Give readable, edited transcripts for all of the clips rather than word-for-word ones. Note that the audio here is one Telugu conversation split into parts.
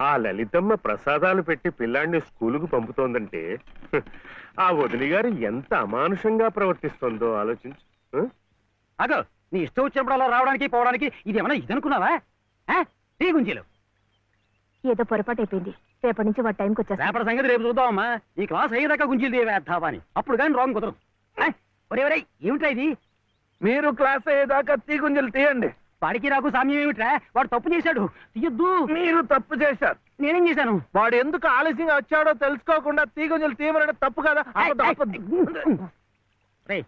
ఆ లలితమ్మ ప్రసాదాలు పెట్టి పిల్లాడిని స్కూలుకు పంపుతోందంటే ఆ వదిలి గారు ఎంత అమానుషంగా ప్రవర్తిస్తోందో ఆలోచించు. అదో నీ ఇష్టం వచ్చినప్పుడు అలా రావడానికి పోవడానికి ఇది ఏమన్నా ఇదనుకున్నావా? టీ గుంజీలు ఏదో పొరపాటు అయిపోయింది. రేపటి నుంచి వాడు టైంకి వచ్చేస్తా. రేపటి సంగతి రేపు చూద్దామమ్మా. ఈ క్లాస్ అయ్యేదాకా గుంజీలు తీవేద్దావా అని. అప్పుడు కానీ రాంగ్ కుదరదు. ఒరే ఒరే ఏమిట్రా ఇది? మీరు క్లాస్ అయ్యేదాకా తీ గుంజలు తీయండి. వాడికి నాకు సామ్యం ఏమిట్రా? వాడు తప్పు చేశాడు, తీయొద్దు. మీరు తప్పు చేశారు. నేనేం చేశాను? వాడు ఎందుకు ఆలస్యంగా వచ్చాడో తెలుసుకోకుండా తీ గుంజలు తీయమనడం తప్పు కదా. రే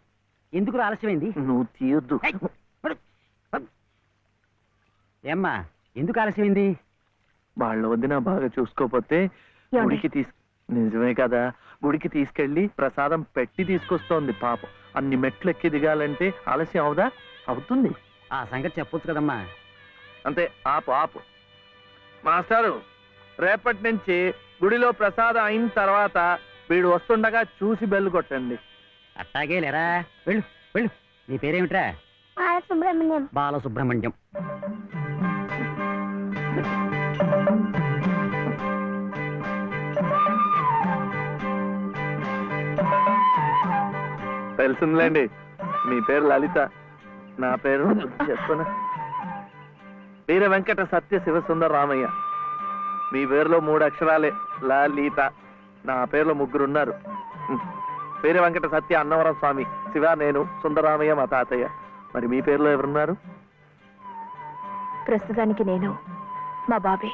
ఎందుకు ఆలస్యమైంది? నువ్వు తీయొద్దు. ఏమ్మా ఎందుకు ఆలస్యమైంది? వాళ్ళ వదిన బాగా చూసుకోపోతే గుడికి నిజమే కదా, గుడికి తీసుకెళ్లి ప్రసాదం పెట్టి తీసుకొస్తోంది పాపం. అన్ని మెట్లు ఎక్కి దిగాలంటే ఆలస్యం అవుదా? అవుతుంది. ఆ సంగతి చెప్పొచ్చు కదమ్మా. అంతే. ఆపు ఆపు మాస్టారు, రేపటి నుంచి గుడిలో ప్రసాదం అయిన తర్వాత వీడు వస్తుండగా చూసి బెల్లు కొట్టండి. అట్టాగే లేరా. వెళ్ళు వెళ్ళు. నీ పేరేమిట్రా? బాలసుబ్రహ్మణ్యం. బాలసుబ్రహ్మణ్యం. తెలిసిందిలేండి, మీ పేరు లలిత, నా పేరు చెప్తున్నా వీర వెంకట సత్య శివసుందర రామయ్య. మీ పేరులో 3 అక్షరాలే లలిత. నా పేరులో 3 ఉన్నారు. వీర వెంకట సత్య అన్నవరం స్వామి, శివ నేను, సుందరరామయ్య మా తాతయ్య. మరి మీ పేరులో ఎవరున్నారు? ప్రస్తుతానికి నేను, మా బాబే.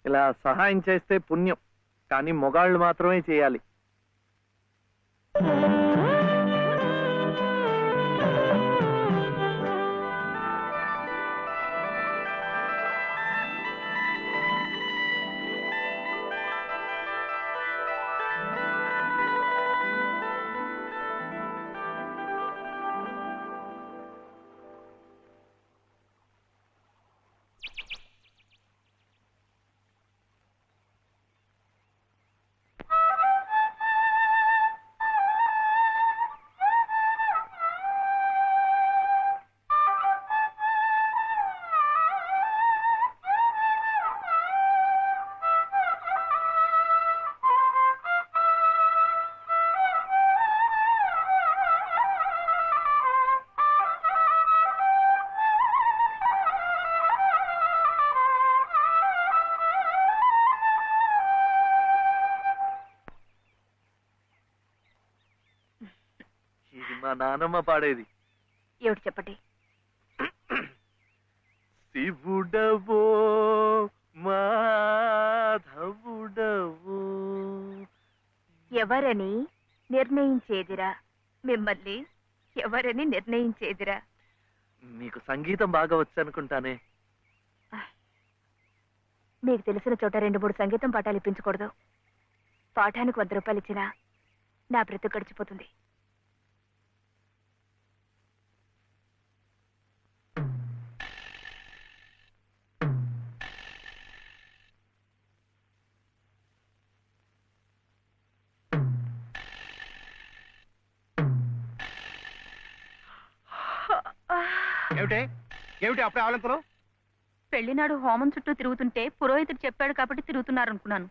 ఇలా సహాయం చేస్తే పుణ్యం, కానీ మొగాళ్ళు మాత్రమే చేయాలి. మా నానమ్మ పాడేది. ఏమిటి చెప్పండి? శివుడవో మాధవుడవో ఎవరని నిర్ణయించేదిరా? మిమ్మల్ని ఎవరని నిర్ణయించేదిరా? మీకు సంగీతం బాగా వచ్చు అనుకుంటానే. మీకు తెలిసిన చోట 2-3 సంగీతం పాఠాలు ఇప్పించకూడదు. పాఠానికి 100 రూపాయలు ఇచ్చినా నా బ్రతుకు గడిచిపోతుంది. ఏమిటి ఏమిటి అప్పుడే ఆవలింతలు? పెళ్లినాడు హోమం చుట్టూ తిరుగుతుంటే పురోహితుడు చెప్పాడు కాబట్టి తిరుగుతున్నారనుకున్నాను.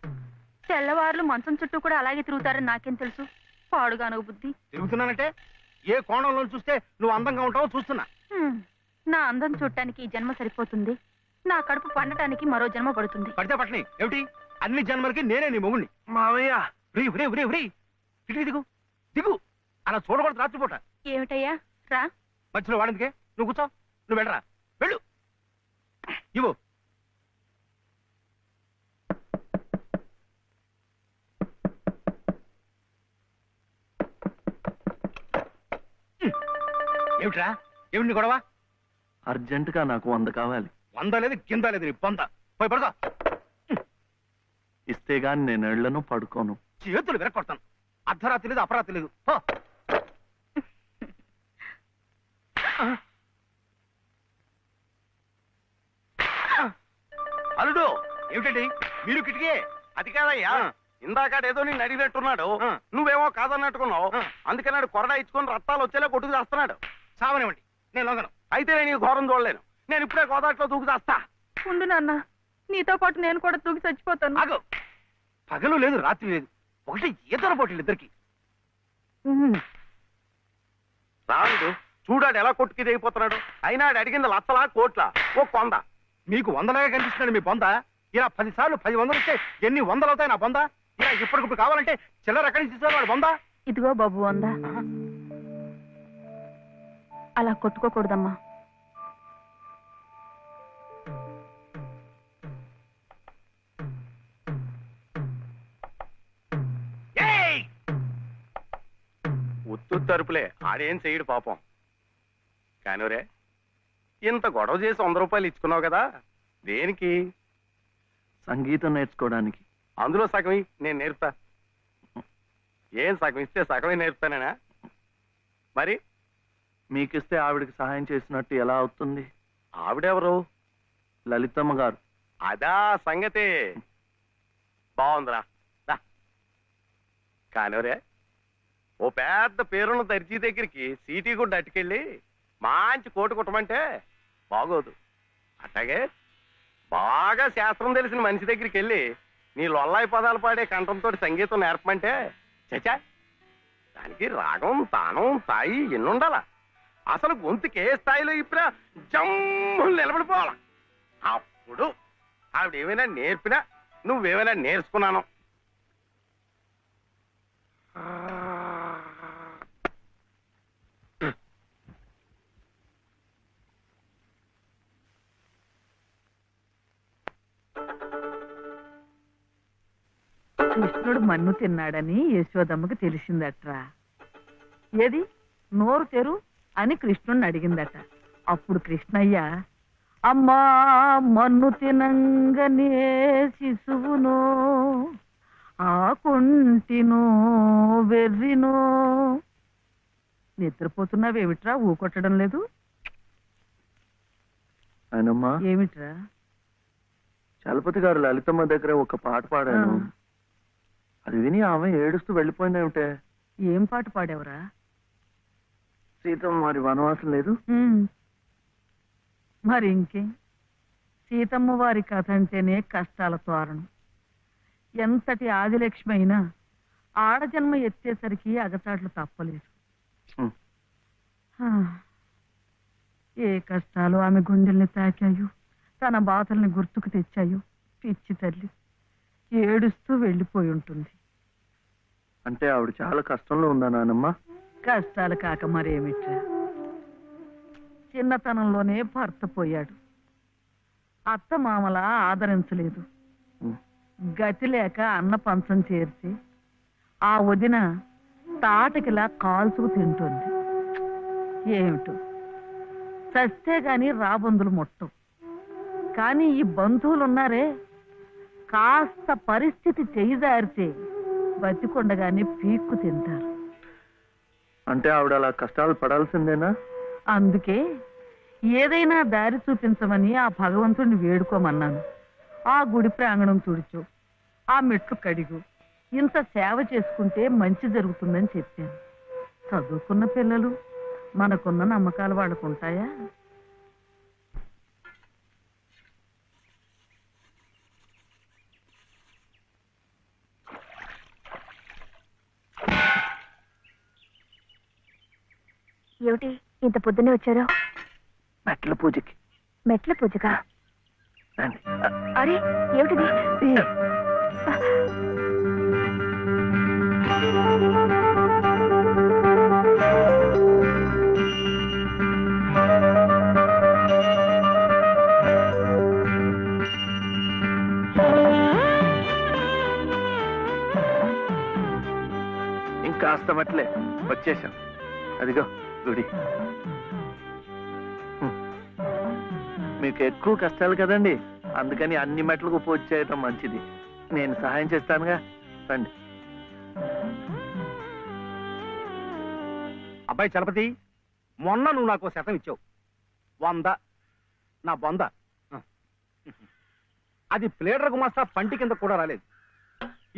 తెల్లవారులు మంచం చుట్టూ కూడా అలాగే తిరుగుతారని నాకేం తెలుసు? పాడుగాను బుద్ధి. తిరుగుతున్నానంటే ఏ కోణంలో చూస్తే నువ్వు అందంగా ఉంటావో చూస్తున్నా. నా అందం చూడటానికి ఈ జన్మ సరిపోతుంది. నా కడుపు పండటానికి మరో జన్మ పడుతుంది. పడితే పట్టని ఏమిటి? అన్ని జన్మలకి నేనే నీ మొగుణ్ణి. మావయ్య దిగు దిగు. అలా చూడకూడదు రాత్రిపూట. ఏమిటయ్యా రా. మధ్యలో వాడిందికే? నువ్వు కూర్చో. నువ్వు వెళ్ళరా, వెళ్ళు. ఇవ్వు. ఏమిట్రా? ఏమిటి గొడవ? అర్జెంటుగా నాకు 100 కావాలి. 100 లేదు కింద లేదు, నీ పొంద. పోయి పడుకో. ఇస్తే గాని నేను ఎళ్లను, పడుకోను. చేతులు విరక్కొడతాను. అర్ధరాత్రి లేదు, అపరాత్రి లేదు. ఏమిటండి మీరు కిటికీ? అది కాదయ్యా, ఇందాకాడేదో నేను అడిగినట్టున్నాడు, నువ్వేమో కాదన్నట్టుకున్నావు. అందుకన్నాడు కొరడా ఇచ్చుకొని రక్తాలు వచ్చేలా కొట్టుకు చేస్తున్నాడు. సావనివ్వండి, నేను లొంగను. అయితే నేను ఈ ఘోరం చూడలేను. నేను ఇప్పుడే గోదాట్లో దూకు చేస్తా. ఉండు నాన్న, నీతో పాటు నేను కూడా తూగి చచ్చిపోతాను. ఆగు. పగలు లేదు, రాత్రి లేదు, ఒకటి ఈతర పోటీలు ఇద్దరికి. రాడు చూడాడు ఎలా కొట్టుకి దిగిపోతున్నాడు. అయినా ఆడు అడిగింది లచ్చలా కోట్ల ఓ కొంద. మీకు వందలాగా కనిపిస్తున్నాడు మీ బొంద. ఇలా 10 సార్లు 10 వందలు ఇస్తే ఎన్ని వందలు అవుతాయి నా బొంద? ఇలా ఇప్పటికిప్పుడు కావాలంటే చిల్లర ఎక్కడి నుంచి తీసుకోవాలి వాడు బొంద? ఇదిగో బాబు అందా, అలా కొట్టుకోకూడదమ్మా. ఉత్తు తరుపులే, ఆడేం చెయ్యడు పాపం. కానివరే, ఇంత గొడవ చేసి 100 రూపాయలు ఇచ్చుకున్నావు కదా, దేనికి? సంగీతం నేర్చుకోవడానికి. అందులో సగం నేను నేర్పుతా. ఏం సగం ఇస్తే సగమే నేర్పుతానేనా? మరి మీకిస్తే ఆవిడకి సహాయం చేసినట్టు ఎలా అవుతుంది? ఆవిడెవరు? లలితమ్మ గారు. అదా సంగతి. బాగుందిరా. కానివరే, ఓ పెద్ద పేరున్న దర్జీ దగ్గరికి సీటీ గుడ్డ అట్టుకెళ్ళి మంచి కోటు కుట్టమంటే బాగోదు. అట్లాగే బాగా శాస్త్రం తెలిసిన మనిషి దగ్గరికి వెళ్ళి నీ లొల్లాయి పదాలు పాడే కంఠంతో సంగీతం నేర్పమంటే చచా, దానికి రాగం, తానం, స్థాయి ఎన్నుండాలా? అసలు గొంతుకి ఏ స్థాయిలో ఇప్పుడా జమ్ము నిలబడిపోవాల. అప్పుడు ఆవిడ ఏమైనా నేర్పినా నువ్వేమైనా నేర్చుకున్నాను. కృష్ణుడు మన్ను తిన్నాడని యశోదమ్మకి తెలిసిందట్రా. ఏది నోరు తెరు అని కృష్ణుడిని అడిగిందట. అప్పుడు కృష్ణయ్య, అమ్మా మన్ను తినంగనే శిశువునో ఆకుంటినో వెర్రినో. నిద్రపోతున్నావేమిట్రా, ఊకొట్టడం లేదు? ఆయనమ్మా, ఏమిట్రా? చలపతి గారు లలితమ్మ దగ్గర ఒక పాట పాడాను. అది విని ఆమె ఏడుస్తూ వెళ్ళిపోయిందేమిటే. ఏం పాట పాడావురా? సీతమ్మ మరి వనవాసం లేదు. మరి ఇంకేం, సీతమ్మ వారి కథ అంటేనే కష్టాల తోరణం. ఎంతటి ఆదిలక్ష్మి అయినా ఆడజన్మ ఎత్తేసరికి అగచాట్లు తప్పలేదు. ఏ కష్టాలు ఆమె గుండెల్ని తాకాయో, తన బాధల్ని గుర్తుకు తెచ్చాయో. పిచ్చి తల్లి ఏడుస్తూ వెళ్ళిపోయి ఉంటుంది. అంటే ఆవిడ చాలా కష్టంలో ఉందా నానమ్మ? కష్టాలు కాక మరేమిట్రా, చిన్నతనంలోనే భర్త పోయాడు. అత్త మామల ఆదరించలేదు. గతి లేక అన్న పంచం చేర్చి ఆ వదిన తాటకిలా కాల్చుకు తింటుంది. ఏమిటో చస్తే గాని రాబందులు ముట్టం. కానీ ఈ బంధువులున్నారే, కాస్త పరిస్థితి చేయిదారితే బతికొండగానే పీక్కు తింటారు. అంటే ఆవిడ అలా కష్టాలు పడాల్సిందేనా? అందుకే ఏదైనా దారి చూపించమని ఆ భగవంతుడిని వేడుకోమన్నాను. ఆ గుడి ప్రాంగణం తుడిచు, ఆ మెట్లు కడిగు, ఇంత సేవ చేసుకుంటే మంచి జరుగుతుందని చెప్పాను. చదువుకున్న పిల్లలు, మనకున్న నమ్మకాలు వాళ్ళకుంటాయా? ఏమిటి ఇంత పొద్దున్నే వచ్చారో? మెట్ల పూజకి. మెట్ల పూజగా? రండి. అరే ఏమిటిది? ఇంకాస్త మెట్లే, వచ్చేసాం. అదిగో గుడి. మీకు ఎక్కువ కష్టాలు కదండి, అందుకని అన్ని మెట్లకు పూజ చేయటం మంచిది. నేను సహాయం చేస్తానుగా, రండి. అబ్బాయి చలపతి, మొన్న నువ్వు నాకు 100 ఇచ్చావు. 100 నా బొంద. అది ప్లేడర్ గుమాస్తా పంటి కింద కూడా రాలేదు.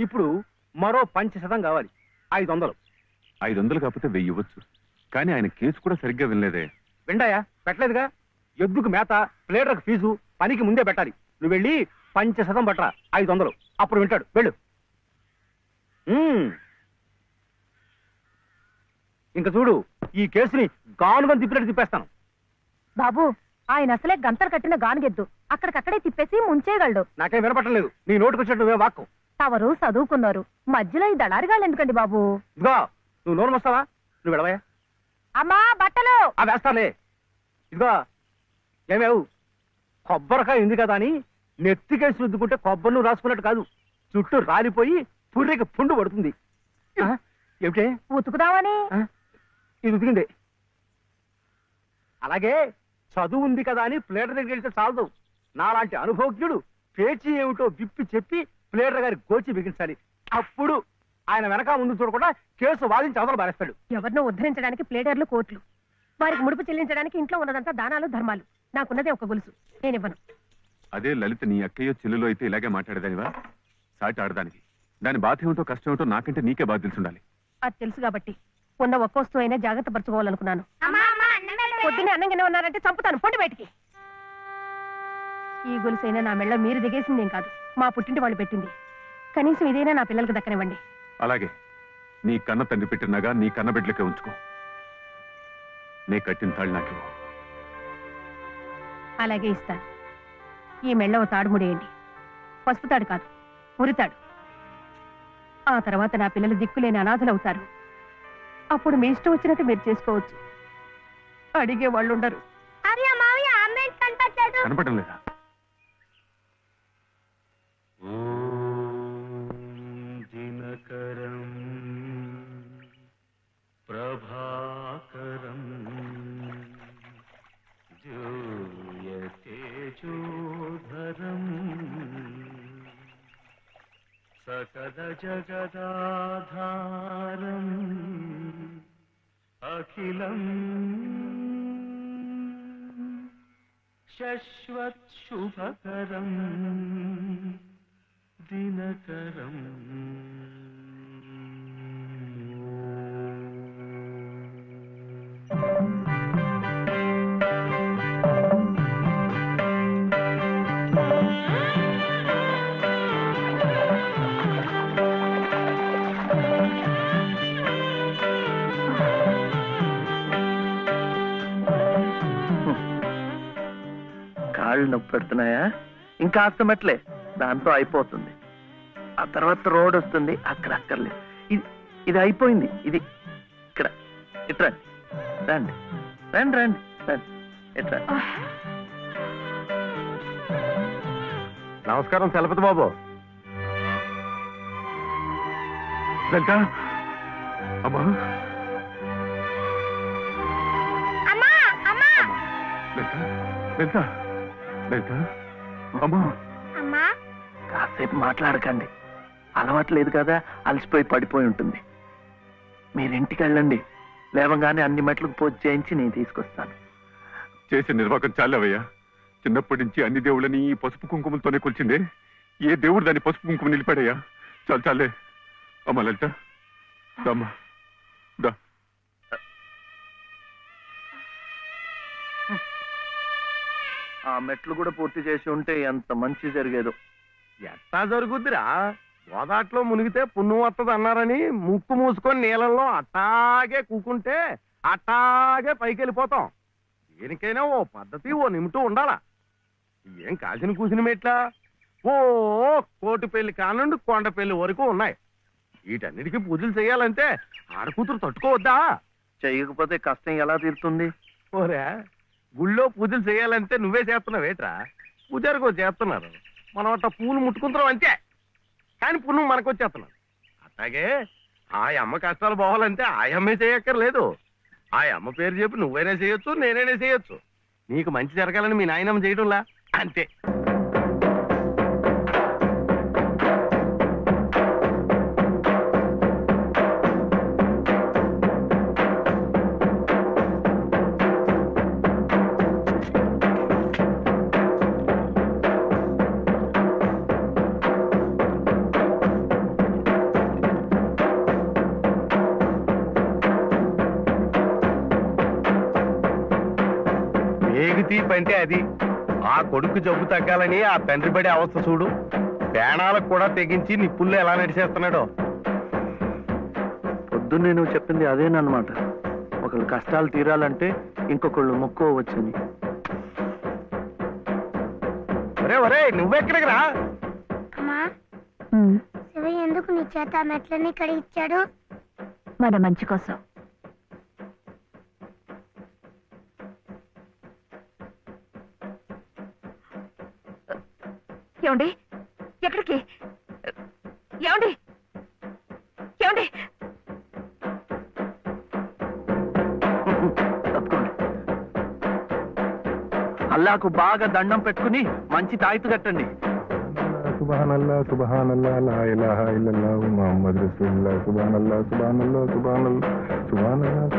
ఇప్పుడు మరో 500 కావాలి. 500. 500 కాకపోతే 1000 ఇవ్వచ్చు. కానీ ఆయన కేసు కూడా సరిగ్గా వినలేదే. విండాయా? పెట్టలేదుగా. ఎద్దుకు మేత, ప్లేడర్కి ఫీజు పనికి ముందే పెట్టాలి. నువ్వు వెళ్ళి 500 పట్టరా. 500 అప్పుడు వింటాడు. వెళ్ళు. ఇంకా చూడు, ఈ కేసుని గానుగా తిప్పినట్టు తిప్పేస్తాను. బాబు, ఆయన అసలే గంతలు కట్టిన గానుగెద్దు. అక్కడికక్కడే తిప్పేసి ముంచేయగలడు. నాకేం వినపట్టలేదు. నీ నోటుకు వచ్చినట్టు నువ్వే వాక్కు. తవరు చదువుకున్నారు, మధ్యలో ఈ దళారిగాళ్ళు ఎందుకండి బాబు? ఇదిగో, నువ్వు నోరు వస్తావా? నువ్వు వెళ్ళవయ్యా. అమ్మా బట్టలు. వేస్తాలే. ఇదిగో, ఏమేవు, కొబ్బరికాయ ఉంది కదా అని నెత్తికేసి రుద్దుకుంటే కొబ్బరి నువ్వు రాసుకున్నట్టు కాదు. చుట్టూ రాలిపోయి పుర్రెకి పుండు పడుతుంది. ఏమిటే? ఉతుకుదామని. ఇది ఉతికింది. అలాగే చదువు ఉంది కదా అని ప్లేటర్ దగ్గర వెళ్తే చాలదు. నాలాంటి అనుభవజ్ఞుడు పేచీ ఏమిటో విప్పి చెప్పి ప్లేటర్ గారి గోచి బిగించాలి. అప్పుడు ఆయన వెనక ముందు చూడకుండా కేసు వాదించి అవతల బారేస్తాడు. ఎవరినో ఉద్ధరించడానికి ప్లేడర్లు, కోట్లు. వారికి ముడుపు చెల్లించడానికి ఇంట్లో ఉన్నదంతా దానాలు, ధర్మాలు. నాకున్నదే ఒక గొలుసు, నేనివ్వను. అదే లలిత నీ అక్కయ్యో చెల్లులో అయితే ఇలాగే మాట్లాడేదానివా? సాటి ఆడదానికి దాని బాధ ఏమిటో కష్టం ఏమిటో నాకంటే నీకే బాధ తెలుసుండాలి. అది తెలుసు కాబట్టి ఉన్న ఒక్క వస్తువు అయినా జాగ్రత్త పరచుకోవాలనుకున్నాను. పొద్దున్నే అన్నంగానే ఉన్నారంటే చంపుతాను. పొండి బయటికి. ఈ గొలుసైనా నా మెళ్ళ మీరు దిగేసిందేం కాదు, మా పుట్టింటి వాళ్ళు పెట్టింది. కనీసం ఇదైనా నా పిల్లలకు దక్కనివ్వండి. అలాగే నీ కన్న తండ్రి పెట్టినగా నీ కన్న బిడ్డలకే ఉంచుకో. నీ కట్టిన తాళ్ళు నాకు అలాగే ఇస్తాను. ఈ మెళ్ళ ఓ తాడు ముడేయండి. పసుపు తాడు కాదు, ఉరితాడు. ఆ తర్వాత నా పిల్లలు దిక్కులేని అనాథలవుతారు. అప్పుడు మీ ఇష్టం వచ్చినట్టు మీరు చేసుకోవచ్చు. అడిగే వాళ్ళు ఉండరు. కనపడడం లేదా? దినకరం ప్రభాకరం జూయతేజోధరం సకల జగదాధారం అఖిలం శశ్వత్ శుభకరం దినకరం. కాళ్ళు నొప్పి పెడుతున్నాయా? ఇంకా మెట్లే, దాంతో అయిపోతుంది. ఆ తర్వాత రోడ్ వస్తుంది, అక్కడ అక్కర్లేదు. ఇది అయిపోయింది. ఇది ఇక్కడ ఇట్రా, రండి రండి రండి రండి, ఇట్రా. నమస్కారం చలపతి బాబు. లలిత అమ్మా, లలిత లలిత లలిత అమ్మా. కాసేపు మాట్లాడకండి, అలవాట్లేదు కదా, అలసిపోయి పడిపోయి ఉంటుంది. మీరింటికి వెళ్ళండి. లేవగానే అన్ని మెట్లకు పూజ చేయించి నేను తీసుకొస్తాను. చేసే నిర్వాహకం చాలేవయ్యా. చిన్నప్పటి నుంచి అన్ని దేవుళ్ళని ఈ పసుపు కుంకుమలతోనే కొలిచిందే. ఏ దేవుడు దాన్ని పసుపు కుంకుమ నిలిపాడయ్యా? చాలు చాలే. అమ్మా లలిత, అమ్మా దా. ఆ మెట్లు కూడా పూర్తి చేసి ఉంటే ఎంత మంచి జరిగేదో. ఎట్టా జరుగుద్దిరా? గోదాట్లో మునిగితే పుణ్యం వస్తుంది అన్నారని ముక్కు మూసుకొని నీళ్ళల్లో అట్టాగే కూకుంటే అట్టాగే పైకి వెళ్ళిపోతాం. దేనికైనా ఓ పద్ధతి, ఓ నిమిటూ ఉండాలా. ఏం కాసిన కూసిన మెట్లా? ఓ కోటి పెళ్లి కానుండి కొండ పెళ్లి వరకు ఉన్నాయి. వీటన్నిటికీ పూజలు చేయాలంటే ఆడకూతురు తట్టుకోవద్దా? చేయకపోతే కష్టం ఎలా తీరుతుంది? ఓరే, గుళ్ళో పూజలు చేయాలంటే నువ్వే చేస్తున్నావు ఏట్రా? పూజారికో చేస్తున్నారు, మనం అట్ట పూలు ముట్టుకుంటున్నాం అంతే. కానీ పుణ్యం మనకు వచ్చేస్తున్నాం. అట్లాగే ఆ అమ్మ కష్టాలు పోవాలంటే ఆ అమ్మే చేయక్కర్లేదు. ఆ అమ్మ పేరు చెప్పి నువ్వైనా చేయొచ్చు, నేనైనా చేయొచ్చు. నీకు మంచి జరగాలని మీ నాయనమ్మ చేయడంలా అంతే. పేగు తీపి అంటే అది. ఆ కొడుకు జబ్బు తగ్గాలని ఆ తండ్రి పడే అవస్థ చూడు. ప్రాణాలకు కూడా తెగించి నిప్పుల్లో ఎలా నడిచేస్తున్నాడో. పొద్దున్నే నువ్వు చెప్పింది అదేనమాట. ఒకళ్ళు కష్టాలు తీరాలంటే ఇంకొకళ్ళు మొక్కోవచ్చని. ఒరే ఒరే నువ్వెక్కడికి రా. అమ్మా శివయ్య ఎందుకు నీ చేత ఆ మెట్లని కడిగిచ్చాడు? మన మంచి కోసం. ఏమండి ఎక్కడికి? ఏమండి ఏమండి? తప్పుకోండి. అల్లాకు బాగా దండం పెట్టుకుని మంచి తాయితు కట్టండి. సుబ్హానల్లాహ్ సుబ్హానల్లాహ్ లా ఇలాహా ఇల్లల్లాహ్ ముహమ్మద్ రసూలుల్లాహ్ సుబ్హానల్లాహ్ సుబ్హానల్లాహ్ సుబ్హానల్లాహ్ సుబ్హానల్లాహ్.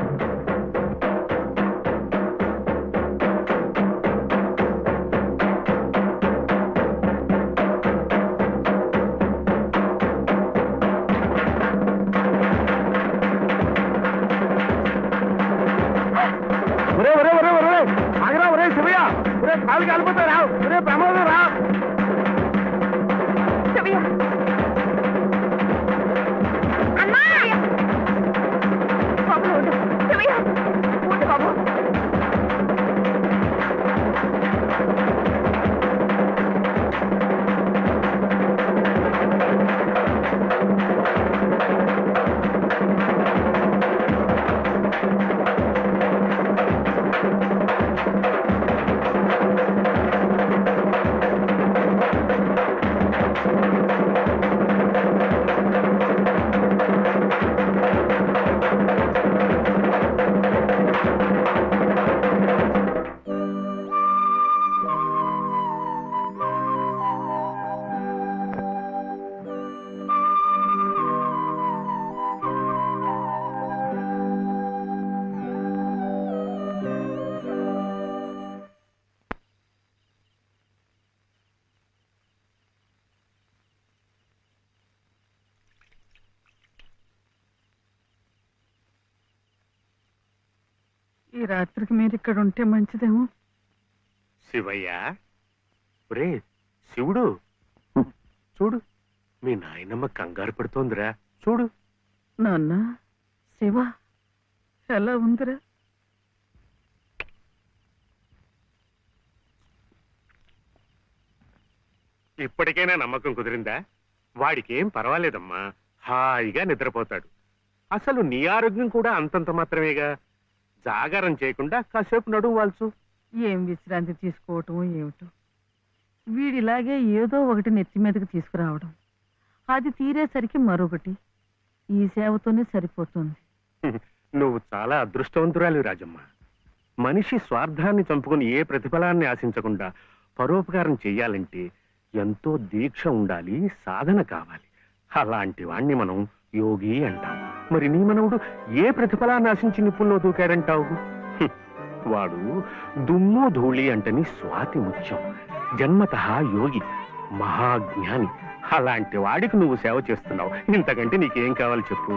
ఒరే ఒరే ఒరే ఒరే ఆగరా ఒరే శివయ్య. ఒరే కాలు కాలిపోతా రా. ఒరే ప్రమాదం రా. ఈ రాత్రికి మీరు ఇక్కడ ఉంటే మంచిదేమో. శివయ్య ఒరే శివుడు చూడు, మీ నాయనమ్మ కంగారు పడుతోందిరా చూడు. నాన్న శివ ఎలా ఉందిరా? ఇప్పటికైనా నమ్మకం కుదిరిందా? వాడికేం పర్వాలేదమ్మా, హాయిగా నిద్రపోతాడు. అసలు నీ ఆరోగ్యం కూడా అంతంత మాత్రమేగా. జాగారం చేయకుండా కాసేపు నడుము వాల్చు. ఏం విశ్రాంతి తీసుకోవటం ఏమిటో. వీడిలాగే ఏదో ఒకటి నెత్తి మీదకి తీసుకురావడం, అది తీరేసరికి మరొకటి. ఈ సేవతోనే సరిపోతుంది. నువ్వు చాలా అదృష్టవంతురాలి రాజమ్మ. మనిషి స్వార్థాన్ని చంపుకుని ఏ ప్రతిఫలాన్ని ఆశించకుండా పరోపకారం చెయ్యాలంటే ఎంతో దీక్ష ఉండాలి, సాధన కావాలి. అలాంటి వాణ్ణి మనం యోగి అంటాం. మరి నీ మనవుడు ఏ ప్రతిఫలాన్ని ఆశించి నిప్పుల్లో దూకాడంటావు? వాడు దుమ్ము ధూళి అంటని స్వాతి ముత్యం, జన్మతః యోగి, మహాజ్ఞాని. అలాంటి వాడికి నువ్వు సేవ చేస్తున్నావు. ఇంతకంటే నీకేం కావాలి చెప్పు?